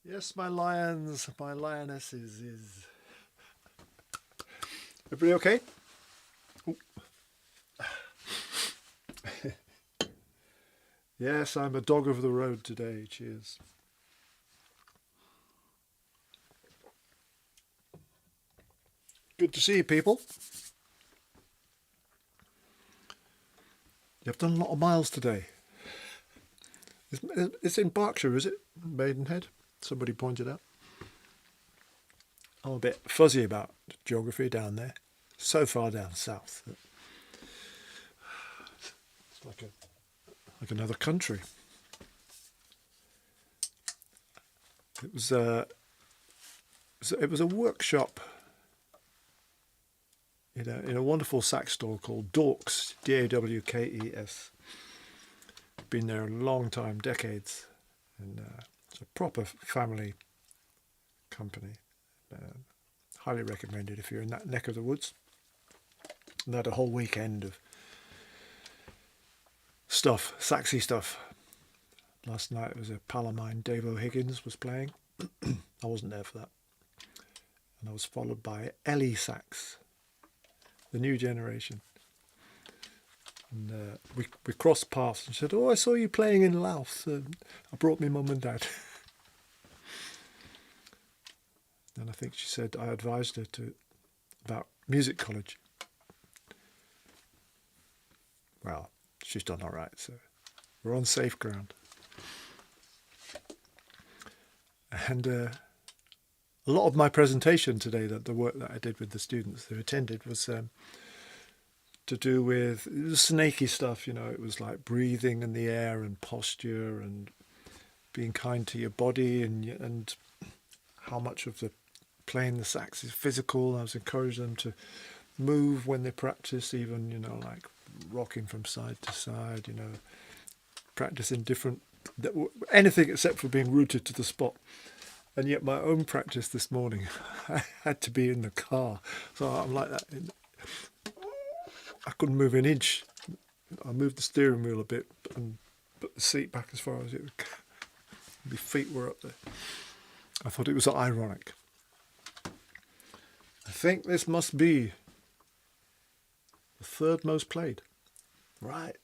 Yes, my lions, my lionesses is. Everybody okay? Yes, I'm a dog of the road today. Cheers. Good to see you, people. You've done a lot of miles today. It's in Berkshire, is it? Maidenhead? Somebody pointed out. I'm a bit fuzzy about geography down there. So far down south. It's like another country. It was a workshop in a wonderful sax store called Dawkes, Dawkes. Been there a long time, decades, and it's a proper family company. Highly recommended if you're in that neck of the woods. And they had a whole weekend of stuff, saxy stuff. Last night it was a pal of mine, Dave O'Higgins, was playing. I wasn't there for that. And I was followed by Ellie Sax, the new generation. And we crossed paths and she said, "Oh, I saw you playing in Laos. I brought me mum and dad." And I think she said I advised her about music college. Well, she's done all right, so we're on safe ground. And a lot of my presentation today, the work that I did with the students who attended, was to do with snaky stuff. It was like breathing in the air and posture and being kind to your body and how much of the playing the sax is physical. I was encouraging them to move when they practice, even like rocking from side to side. Practicing different anything except for being rooted to the spot. And yet my own practice this morning, I had to be in the car, so I'm like that. I couldn't move an inch. I moved the steering wheel a bit and put the seat back as far as it would. My feet were up there. I thought it was ironic. I think this must be the third most played. Right.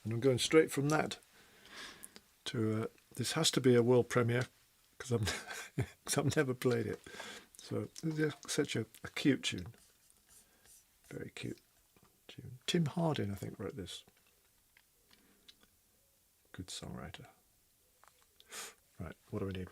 And I'm going straight from that to this has to be a world premiere because I've never played it. So it's such a cute tune. Very cute tune. Tim Hardin, I think, wrote this. Good songwriter. Right, what do I need?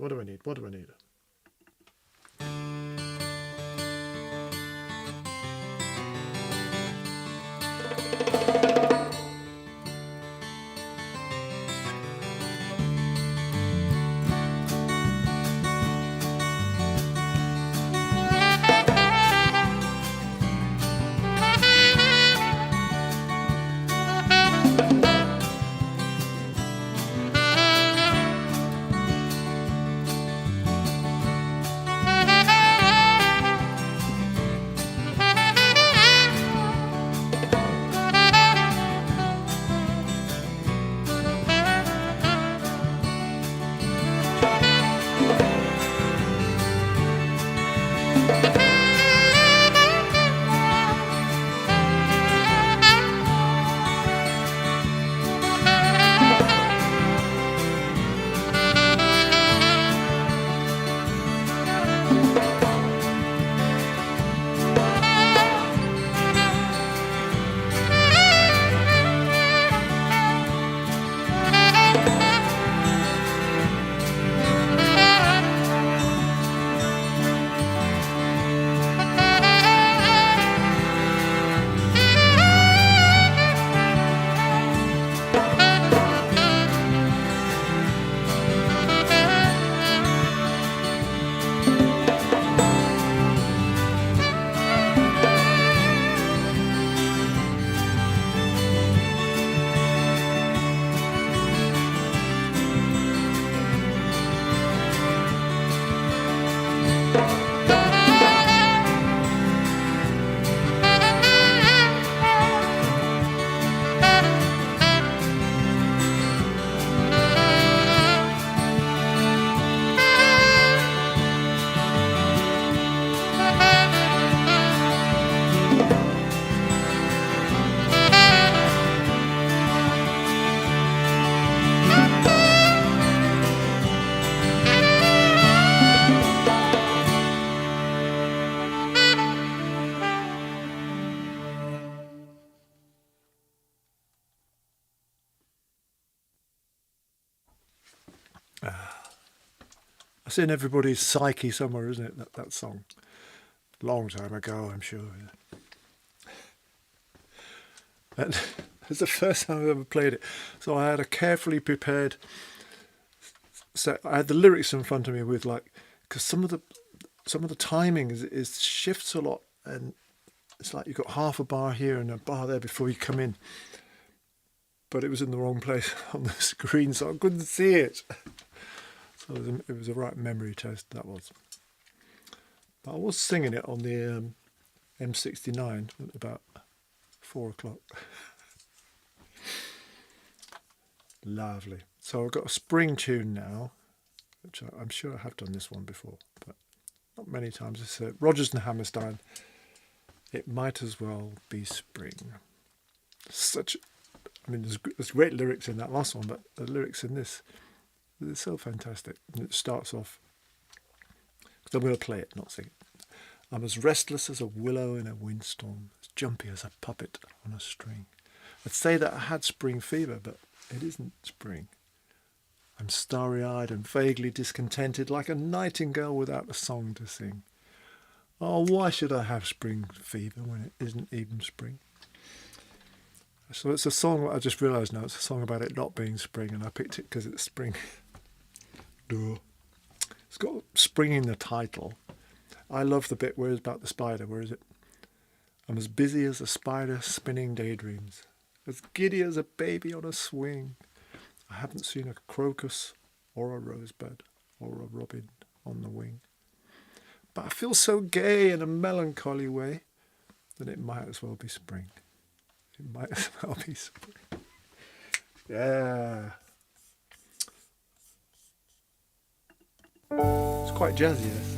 It's in everybody's psyche somewhere, isn't it? That song. Long time ago, I'm sure. And it's the first time I've ever played it. So I had a carefully prepared set. I had the lyrics in front of me with because some of the timing is shifts a lot, and it's like you've got half a bar here and a bar there before you come in. But it was in the wrong place on the screen, so I couldn't see it. So it was a right memory test, that was. But I was singing it on the M69 at about 4 o'clock. Lovely. So I've got a spring tune now, which I'm sure I have done this one before, but not many times. It's Rodgers and Hammerstein. It might as well be spring. There's great lyrics in that last one, but the lyrics in this, they're so fantastic. And it starts off, because I'm going to play it, not sing it. I'm as restless as a willow in a windstorm, as jumpy as a puppet on a string. I'd say that I had spring fever, but it isn't spring. I'm starry-eyed and vaguely discontented, like a nightingale without a song to sing. Oh, why should I have spring fever when it isn't even spring? So it's a song, I just realised now, it's a song about it not being spring, and I picked it because it's spring. It's got spring in the title. I love the bit where it's about the spider. Where is it? I'm as busy as a spider spinning daydreams, as giddy as a baby on a swing. I haven't seen a crocus or a rosebud or a robin on the wing. But I feel so gay in a melancholy way that it might as well be spring. It might as well be spring. Yeah. It's quite jazzy, this.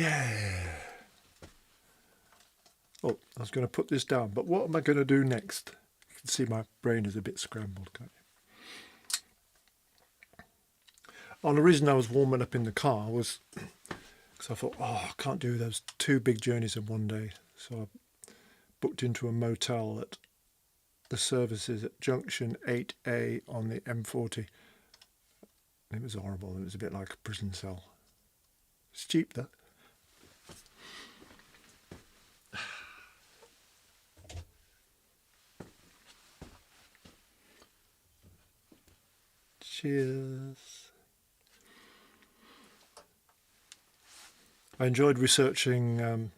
Yeah. Oh, I was going to put this down, but what am I going to do next? You can see my brain is a bit scrambled, can't you? Oh, the reason I was warming up in the car was because I thought, oh, I can't do those 2 big journeys in one day. So I booked into a motel at the services at Junction 8A on the M40. It was horrible. It was a bit like a prison cell. It's cheap, though. Cheers. I enjoyed researching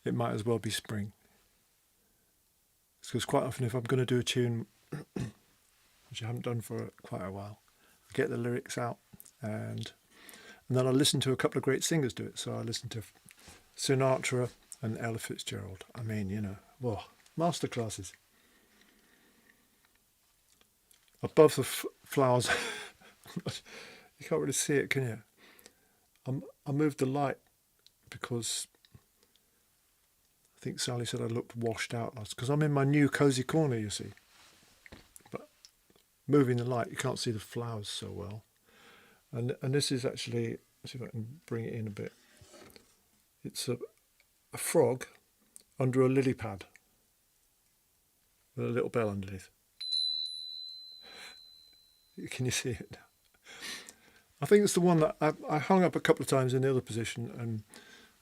It Might As Well Be Spring. Because quite often if I'm going to do a tune, which I haven't done for quite a while, I get the lyrics out and then I listen to a couple of great singers do it. So I listened to Sinatra and Ella Fitzgerald. I mean, you know, whoa, masterclasses. Above the flowers, you can't really see it, can you? I moved the light because I think Sally said I looked washed out last, because I'm in my new cosy corner, you see. But moving the light, you can't see the flowers so well. And this is actually, let's see if I can bring it in a bit. It's a frog under a lily pad with a little bell underneath. Can you see it? I think it's the one that I hung up a couple of times in the other position, and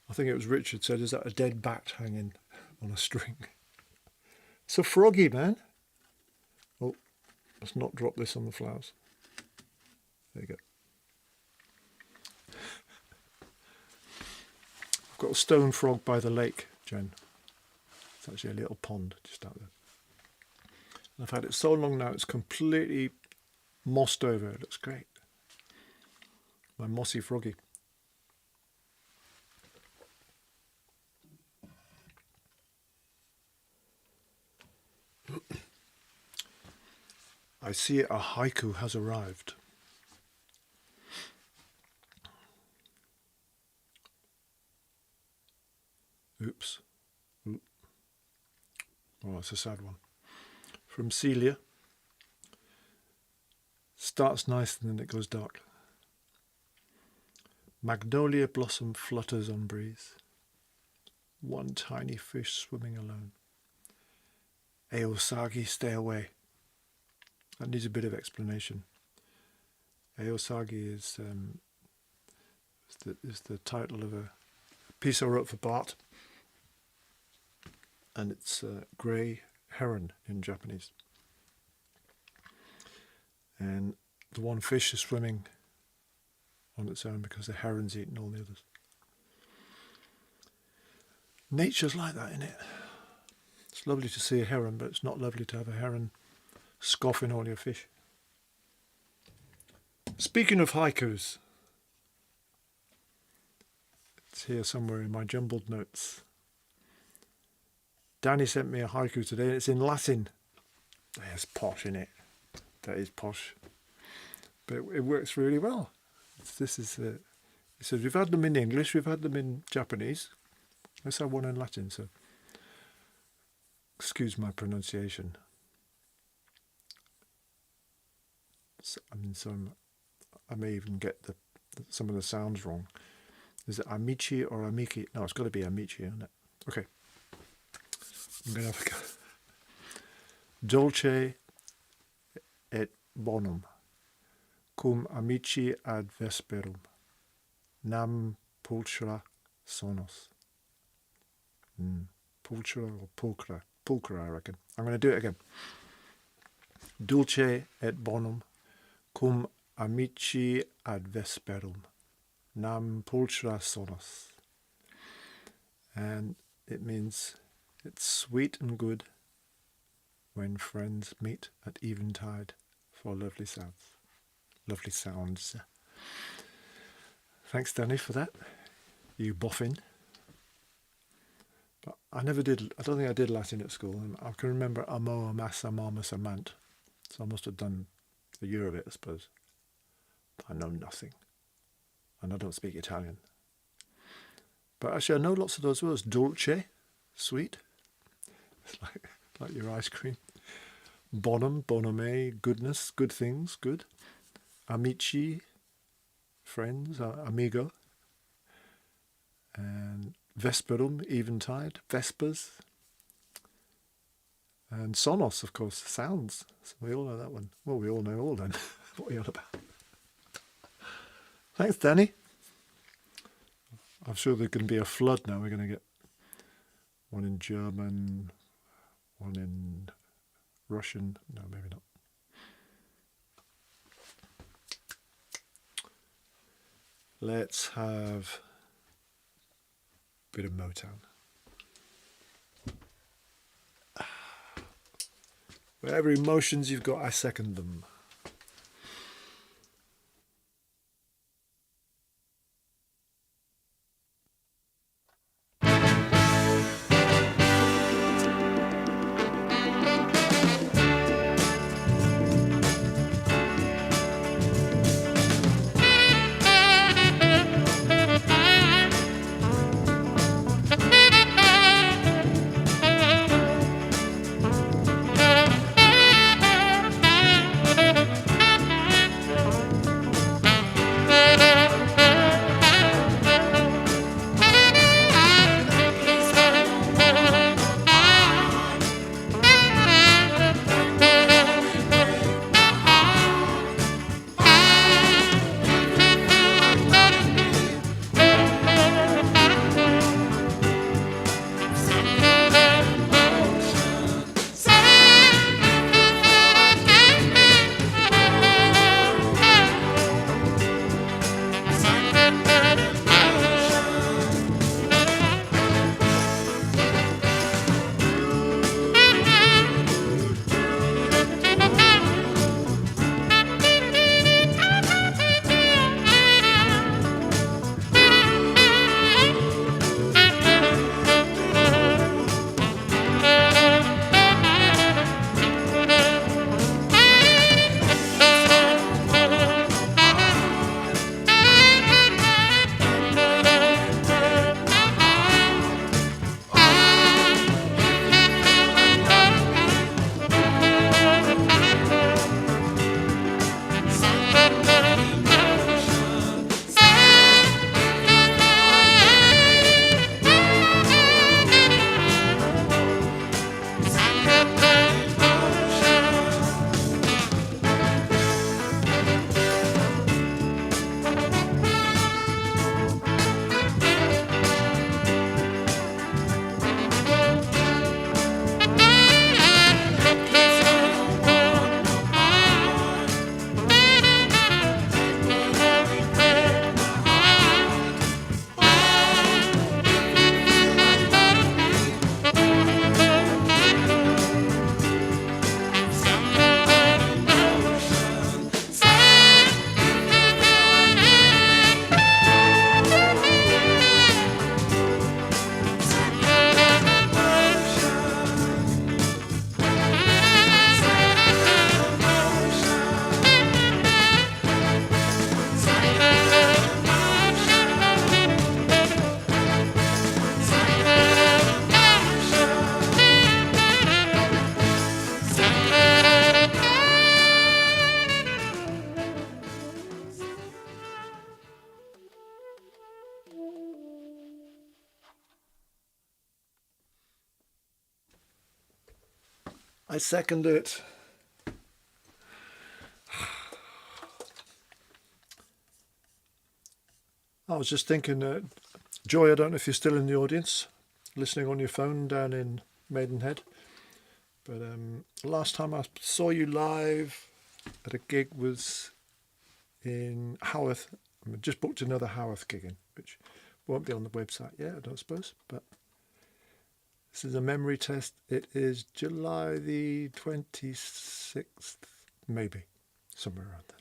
I think it was Richard said, is that a dead bat hanging on a string? It's a froggy, man. Oh, let's not drop this on the flowers. There you go. I've got a stone frog by the lake, Jen. It's actually a little pond just out there. And I've had it so long now, it's completely mossed over. It looks great. My mossy froggy. I see a haiku has arrived. Oops. Oop. Oh, it's a sad one. From Celia. Starts nice and then it goes dark. Magnolia blossom flutters on breeze. One tiny fish swimming alone. Aosagi, stay away. That needs a bit of explanation. Aosagi is the title of a piece I wrote for Bart. And it's grey heron in Japanese. And the one fish is swimming on its own because the heron's eaten all the others. Nature's like that, isn't it? It's lovely to see a heron, but it's not lovely to have a heron scoffing all your fish. Speaking of haikus, it's here somewhere in my jumbled notes. Danny sent me a haiku today and it's in Latin. That's posh, isn't it? That is posh. But it works really well. He says, we've had them in English, we've had them in Japanese. Let's have one in Latin, so excuse my pronunciation. I may even get some of the sounds wrong. Is it amici or amici? No, it's got to be amici, isn't it? Okay. I'm going to have a go. Dolce et bonum, cum amici ad vesperum, nam pulchra sonos. Pulchra or pulchra? Pulchra, I reckon. I'm going to do it again. Dulce et bonum, cum amici ad vesperum, nam pulchra sonos. And it means it's sweet and good when friends meet at eventide for lovely sounds. Lovely sounds. Thanks, Danny, for that. You boffin. But I don't think I did Latin at school. And I can remember amo, amas, amamus, amant. So I must have done a year of it, I suppose. But I know nothing. and I don't speak Italian. But actually, I know lots of those words. Dolce, sweet. It's like your ice cream. Bonum, boname, goodness, good things, good. Amici, friends, amigo. And vesperum, eventide, vespers. And sonos, of course, sounds. So we all know that one. Well, we all know all then. What are you on about? Thanks, Danny. I'm sure there's going to be a flood now. We're going to get one in German, one in Russian. No, maybe not. Let's have a bit of Motown. Whatever emotions you've got, I second them. I second it. I was just thinking, Joy, I don't know if you're still in the audience, listening on your phone down in Maidenhead. But last time I saw you live at a gig was in Haworth. I just booked another Haworth gig in, which won't be on the website yet, I don't suppose. But this is a memory test. It is July the 26th, maybe, somewhere around there.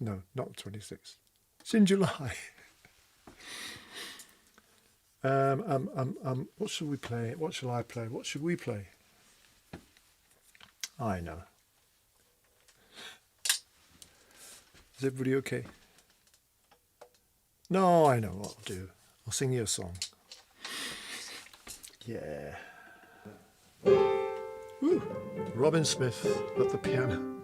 No, not 26th. It's in July. What shall we play? What shall I play? What should we play? I know. Is everybody okay? No, I know what I'll do. I'll sing you a song. Yeah. Woo. Robin Smith at the piano.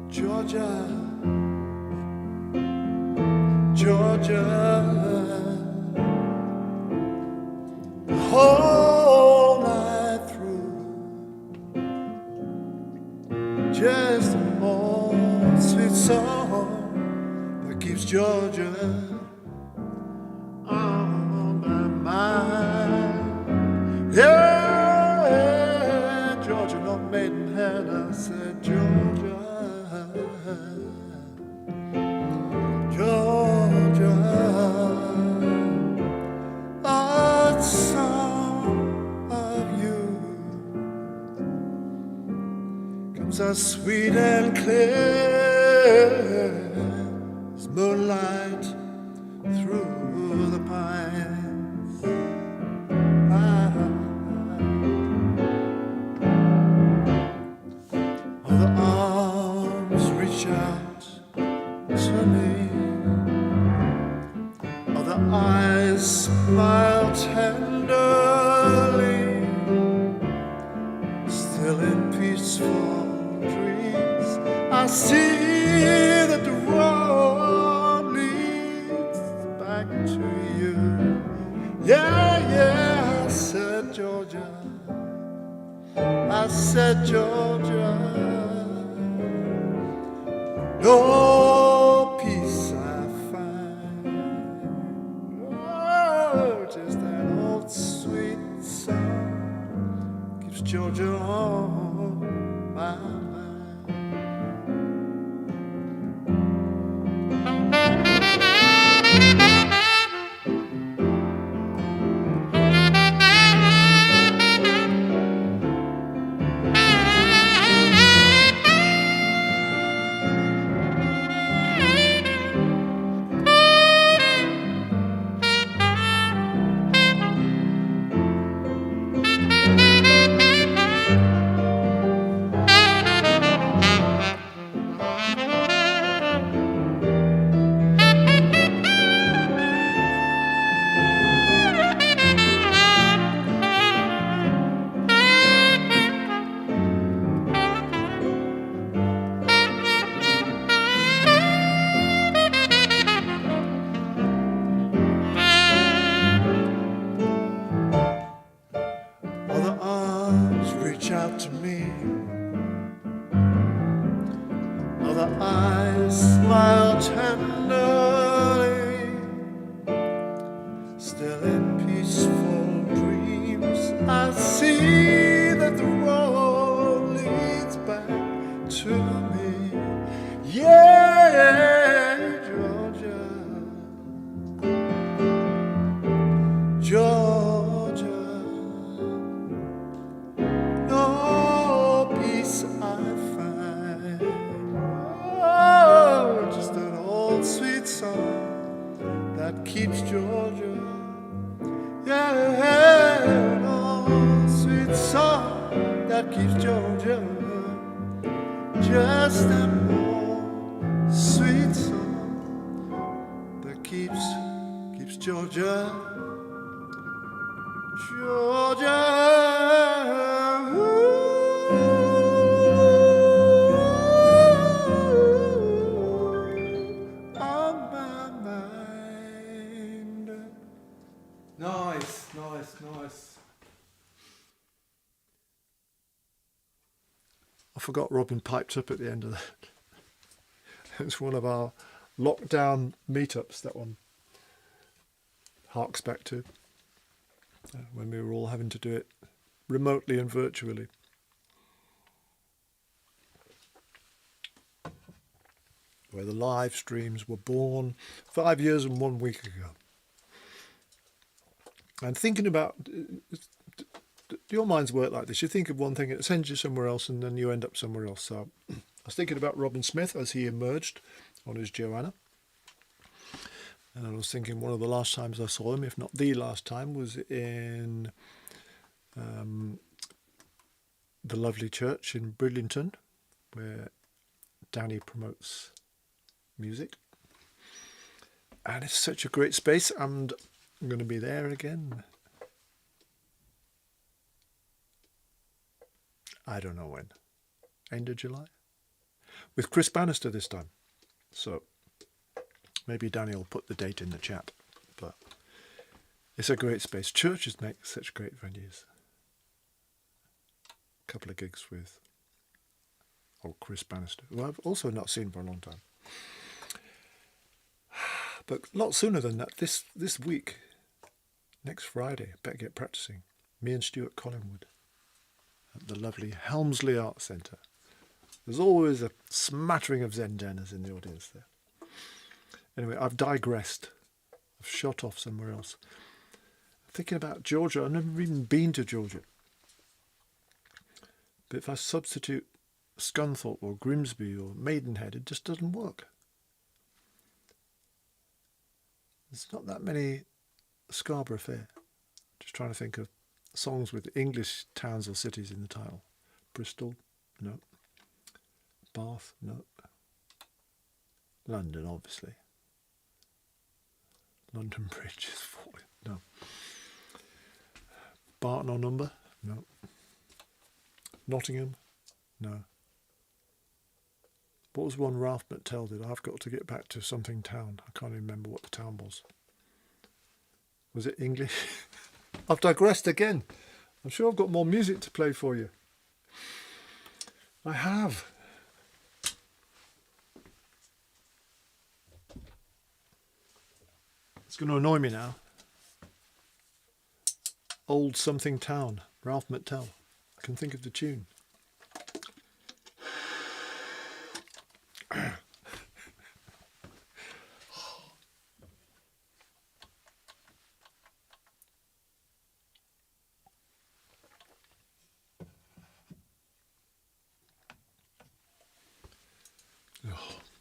Georgia, Georgia, the whole night through, just an old sweet song that keeps Georgia on my mind. Yeah, Georgia, no maidenhead, I said Georgia. Georgia, a song of you comes as sweet and clear as moonlight through the pines. Oh, the arms reach out to me. The eyes smile tenderly, still in peaceful dreams. I see that the road leads back to you. Yeah, yeah, I said Georgia, I said Georgia, no peace I find. Just that old sweet song keeps Georgia on my mind. Other arms reach out to me. Other eyes smile tenderly, still in peaceful dreams. I see that the road leads back to me. Yeah, Georgia, Georgia, no peace I find. Oh, just an old sweet song that keeps Georgia. Yeah, an old sweet song that keeps Georgia. Just an old sweet song that keeps Georgia. Georgia, on my mind. Nice, nice, nice. I forgot Robin piped up at the end of that. It was one of our lockdown meetups, that one harks back to. When we were all having to do it remotely and virtually. Where the live streams were born 5 years and 1 week ago. And thinking about, do your minds work like this? You think of one thing, it sends you somewhere else, and then you end up somewhere else. So I was thinking about Robin Smith as he emerged on his Joanna. And I was thinking one of the last times I saw him, if not the last time, was in the lovely church in Bridlington, where Danny promotes music. And it's such a great space, and I'm going to be there again. I don't know when. End of July? With Chris Bannister this time. So maybe Danny will put the date in the chat. But it's a great space. Churches make such great venues. A couple of gigs with old Chris Bannister, who I've also not seen for a long time. But a lot sooner than that, this week, next Friday, I better get practising. Me and Stuart Collingwood at the lovely Helmsley Arts Centre. There's always a smattering of Zendaners in the audience there. Anyway, I've digressed. I've shot off somewhere else. Thinking about Georgia. I've never even been to Georgia. But if I substitute Scunthorpe or Grimsby or Maidenhead, it just doesn't work. There's not that many Scarborough Fair. Just trying to think of songs with English towns or cities in the title. Bristol? No. Bath? No. London, obviously. London Bridge is falling. No. Barton or Number? No. Nottingham? No. What was one Ralph McTell did? I've got to get back to something town. I can't even remember what the town was. Was it English? I've digressed again. I'm sure I've got more music to play for you. I have. It's going to annoy me now. Old Something Town, Ralph McTell. I can think of the tune.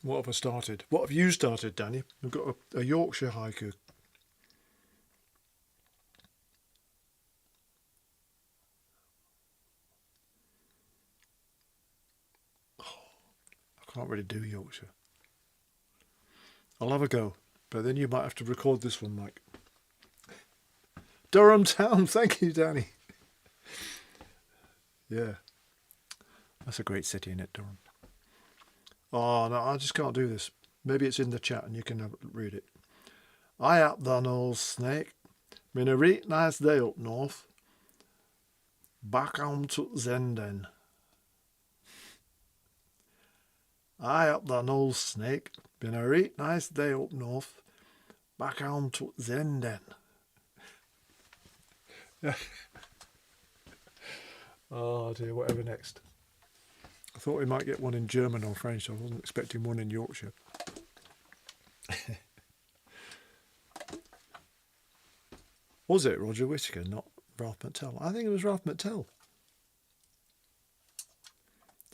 What have I started? What have you started, Danny? We've got a Yorkshire haiku. I can't really do Yorkshire. I'll have a go, but then you might have to record this one, Mike. Durham Town, thank you, Danny. Yeah, that's a great city, isn't it, Durham? Oh, no, I just can't do this. Maybe it's in the chat and you can read it. I up the old snake. Been a reet nice day up north. Back home to Zenden. I up the old snake. Been a reet nice day up north. Back home to Zenden. Oh dear, whatever next. I thought we might get one in German or French. I wasn't expecting one in Yorkshire. Was it Roger Whittaker, not Ralph McTell? I think it was Ralph McTell.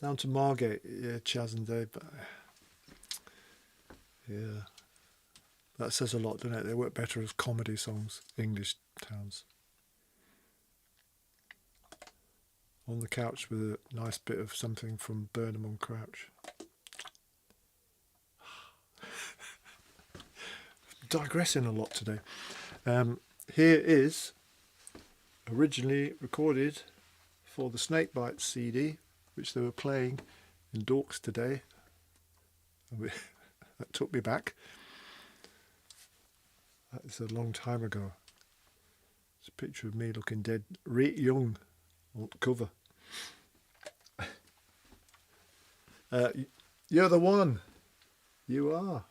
Down to Margate, yeah, Chas and Dave. But yeah, that says a lot, doesn't it? They work better as comedy songs, English towns. On the couch with a nice bit of something from Burnham on Crouch. Digressing a lot today. Here is originally recorded for the Snakebite CD, which they were playing in Dorks today. That took me back. That's a long time ago. It's a picture of me looking dead, right young. Cover. You're the one. You are.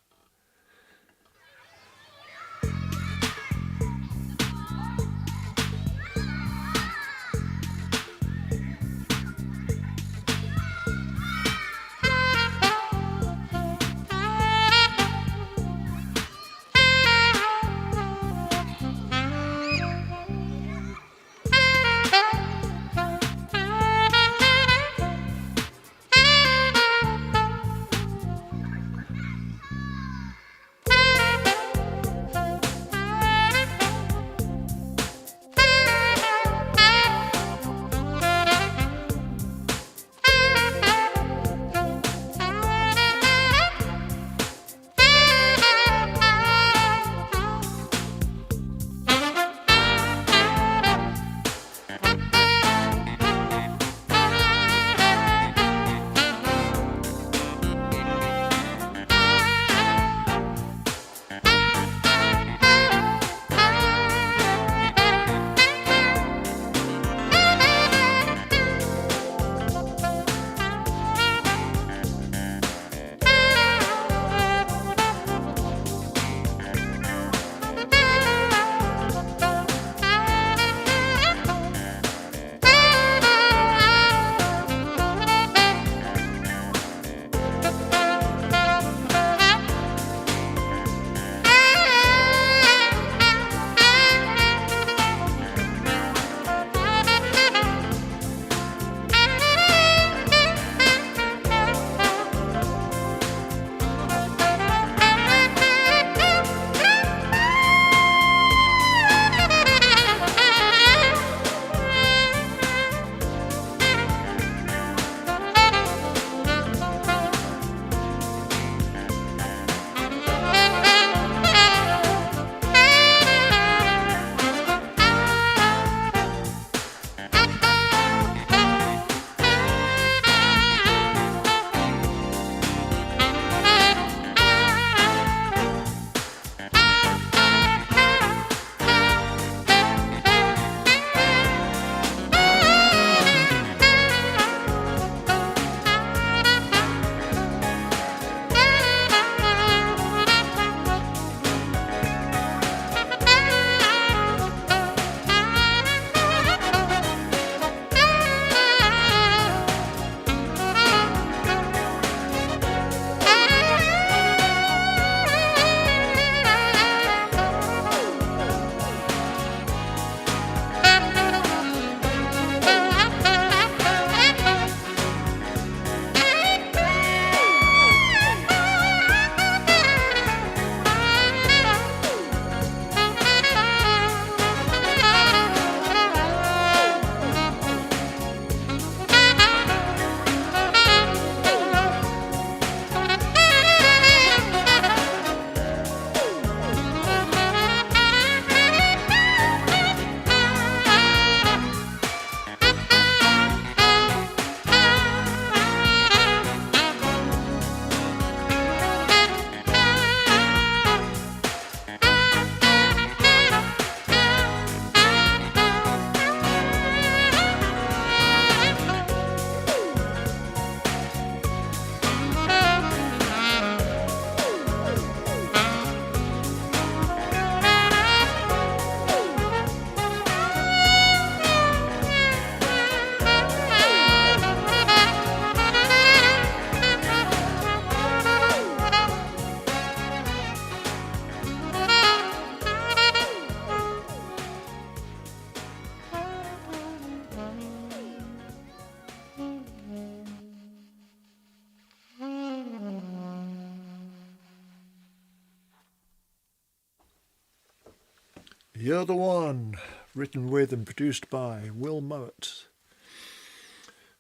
You're the One, written with and produced by Will Mowat,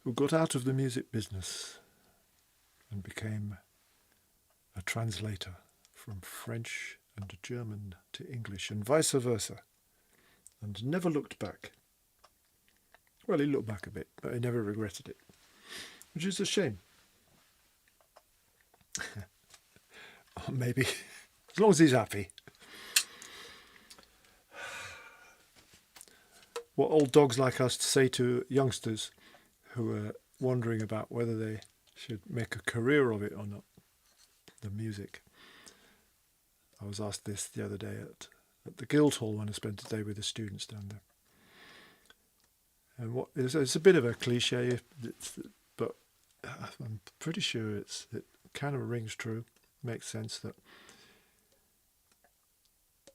who got out of the music business and became a translator from French and German to English and vice versa, and never looked back. Well, he looked back a bit, but he never regretted it, which is a shame. Or maybe, as long as he's happy. What old dogs like us to say to youngsters who are wondering about whether they should make a career of it or not, the music. I was asked this the other day at the Guildhall when I spent a day with the students down there. And it's a bit of a cliche, but I'm pretty sure it kind of rings true, makes sense, that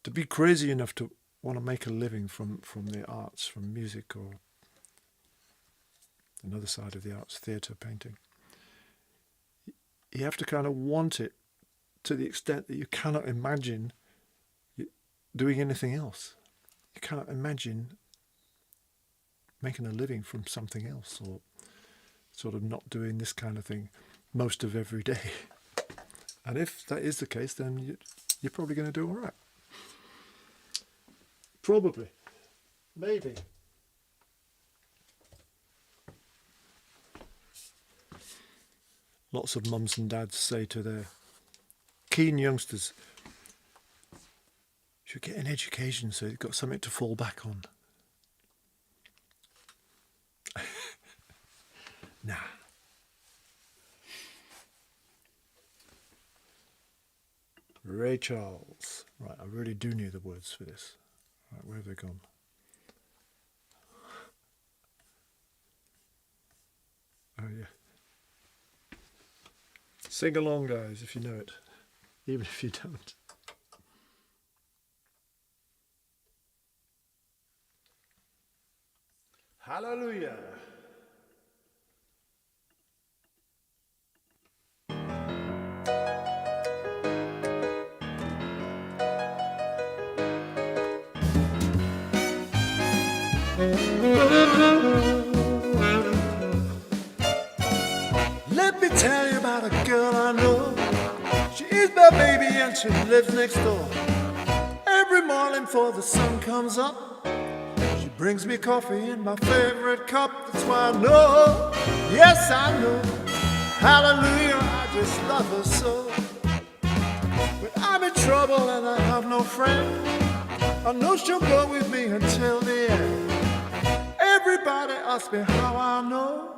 to be crazy enough to want to make a living from the arts, from music or another side of the arts, theatre, painting, you have to kind of want it to the extent that you cannot imagine doing anything else. You cannot imagine making a living from something else, or sort of not doing this kind of thing most of every day. And if that is the case, then you're probably going to do all right. Probably. Maybe. Lots of mums and dads say to their keen youngsters, you should get an education so you've got something to fall back on. Nah. Ray Charles. Right, I really do need the words for this. Right, where have they gone? Oh yeah. Sing along, guys, if you know it, even if you don't. Hallelujah. Let me tell you about a girl I know. She is my baby and she lives next door. Every morning before the sun comes up, she brings me coffee in my favorite cup. That's why I know, yes I know, hallelujah, I just love her so. When I'm in trouble and I have no friend, I know she'll go with me until the end. Everybody asks me how I know.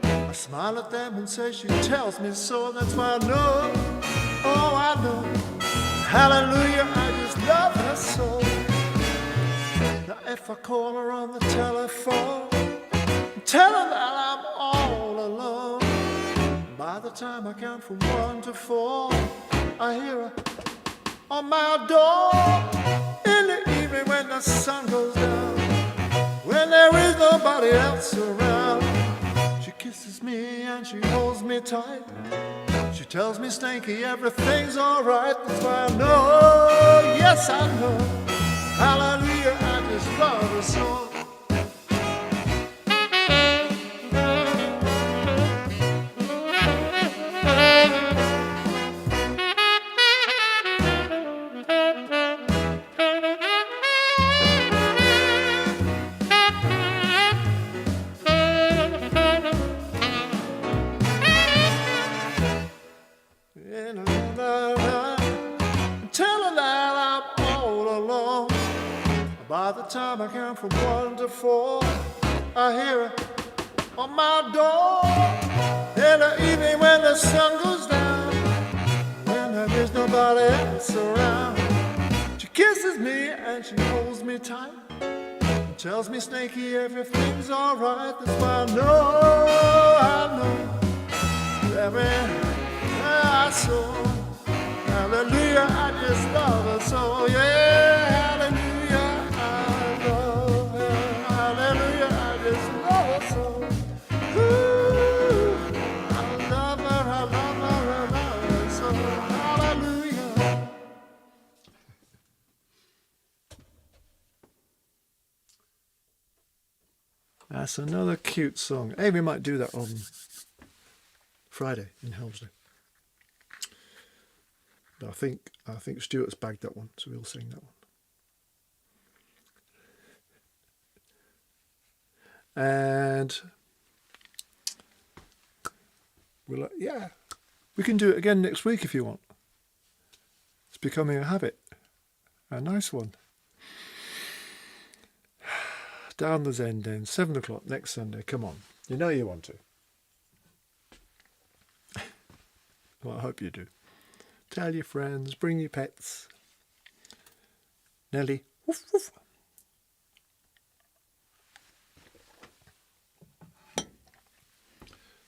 I smile at them and say she tells me so. That's why I know, oh I know, hallelujah, I just love her so. Now if I call her on the telephone, tell her that I'm all alone, by the time I count from 1 to 4, I hear her on my door. In the evening when the sun goes down, when there is nobody else around, she kisses me and she holds me tight. She tells me, Snakey, everything's alright. That's why I know, yes I know, hallelujah, I just love her so. By the time I count from 1 to 4, I hear her on my door. In the evening when the sun goes down, when there is nobody else around, she kisses me and she holds me tight, and tells me, Snakey, everything's alright. That's why I know, every I saw, hallelujah, I just love her so, yeah, hallelujah. That's another cute song. Hey, we might do that on Friday in Helmsley. But I think Stuart's bagged that one, so we'll sing that one. And we can do it again next week if you want. It's becoming a habit. A nice one. Down the Zen Den, 7 o'clock next Sunday. Come on. You know you want to. Well, I hope you do. Tell your friends, bring your pets. Nelly, woof woof.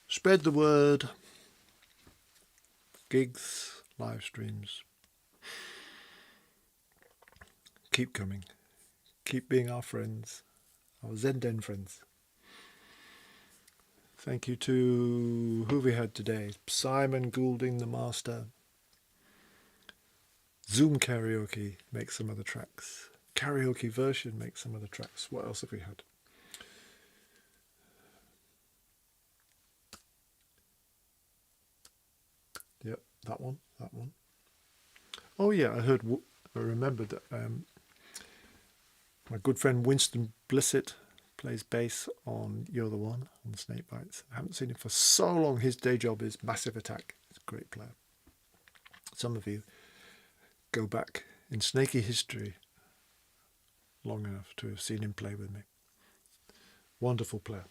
Spread the word. Gigs, live streams. Keep coming. Keep being our friends. Our Zen Den friends. Thank you to who we had today. Simon Goulding, the master. Zoom Karaoke makes some other tracks. Karaoke version makes some other tracks. What else have we had? Yep, that one. Oh yeah, I remembered that my good friend Winston Blissett plays bass on You're the One on Snake Bites. I haven't seen him for so long. His day job is Massive Attack. He's a great player. Some of you go back in Snakey history long enough to have seen him play with me. Wonderful player.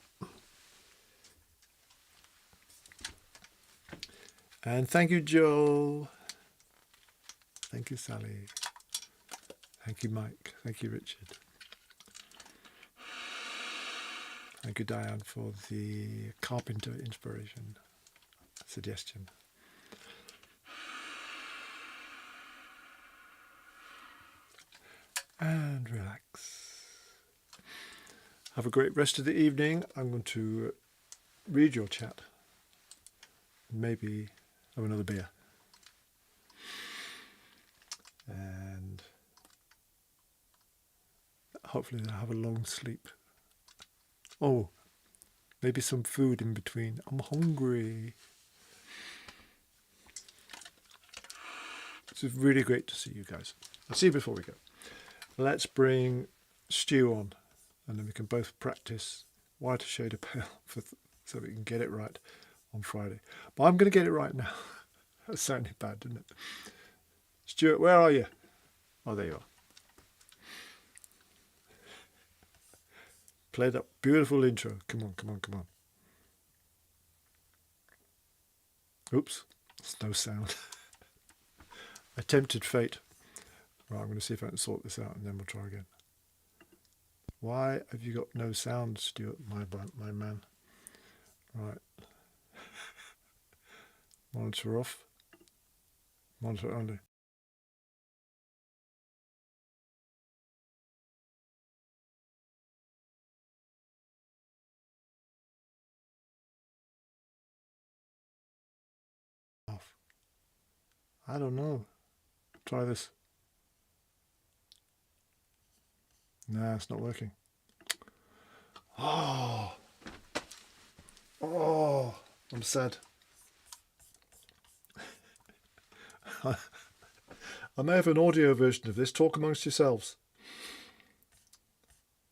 And thank you, Joe. Thank you, Sally. Thank you, Mike. Thank you, Richard. Thank you, Diane, for the carpenter inspiration suggestion. And relax. Have a great rest of the evening. I'm going to read your chat. Maybe have another beer. And hopefully I'll have a long sleep. Oh, maybe some food in between. I'm hungry. It's really great to see you guys. I'll see you before we go. Let's bring Stu on, and then we can both practice Whiter Shade of Pale so we can get it right on Friday. But I'm going to get it right now. That sounded bad, didn't it? Stuart, where are you? Oh, there you are. Play that beautiful intro. Come on. Oops, there's no sound. I tempted fate. Right, I'm going to see if I can sort this out and then we'll try again. Why have you got no sound, Stuart, my man? Right. Monitor off. Monitor only. Off. I don't know. Try this. Nah, it's not working. Oh, I'm sad. I may have an audio version of this. Talk amongst yourselves.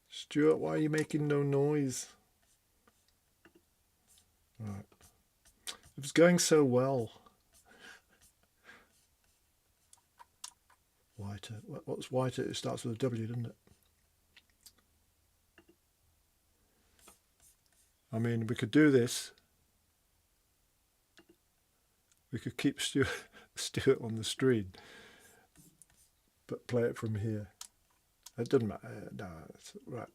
Stuart, why are you making no noise? Right. It was going so well. Whiter. What's whiter? It starts with a W, doesn't it? I mean, we could do this. We could keep Stuart on the screen, but play it from here. It doesn't matter. No, it's right.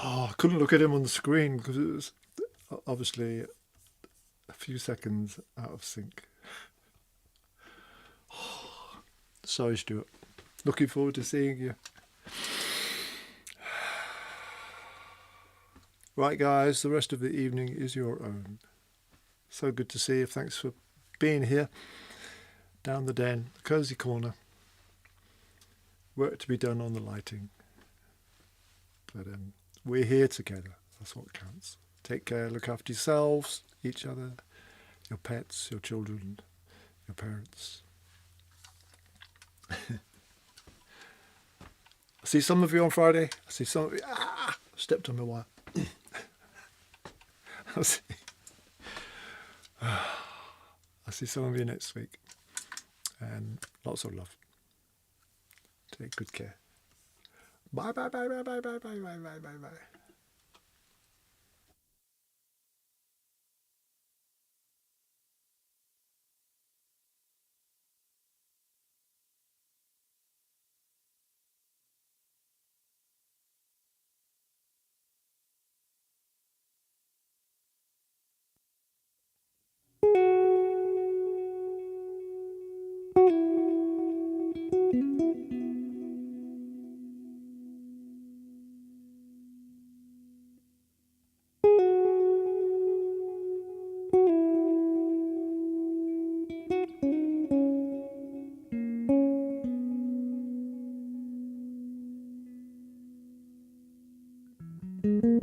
I couldn't look at him on the screen because it was obviously a few seconds out of sync. Sorry, Stuart. Looking forward to seeing you. Right, guys, the rest of the evening is your own. So good to see you. Thanks for being here. Down the den, the cosy corner. Work to be done on the lighting. But we're here together. That's what counts. Take care, look after yourselves, each other, your pets, your children, your parents. I see some of you on Friday. I see some of you. Stepped on my wire. I see some of you next week. And lots of love. Take good care. Bye, bye, bye, bye, bye, bye, bye, bye, bye, bye, bye.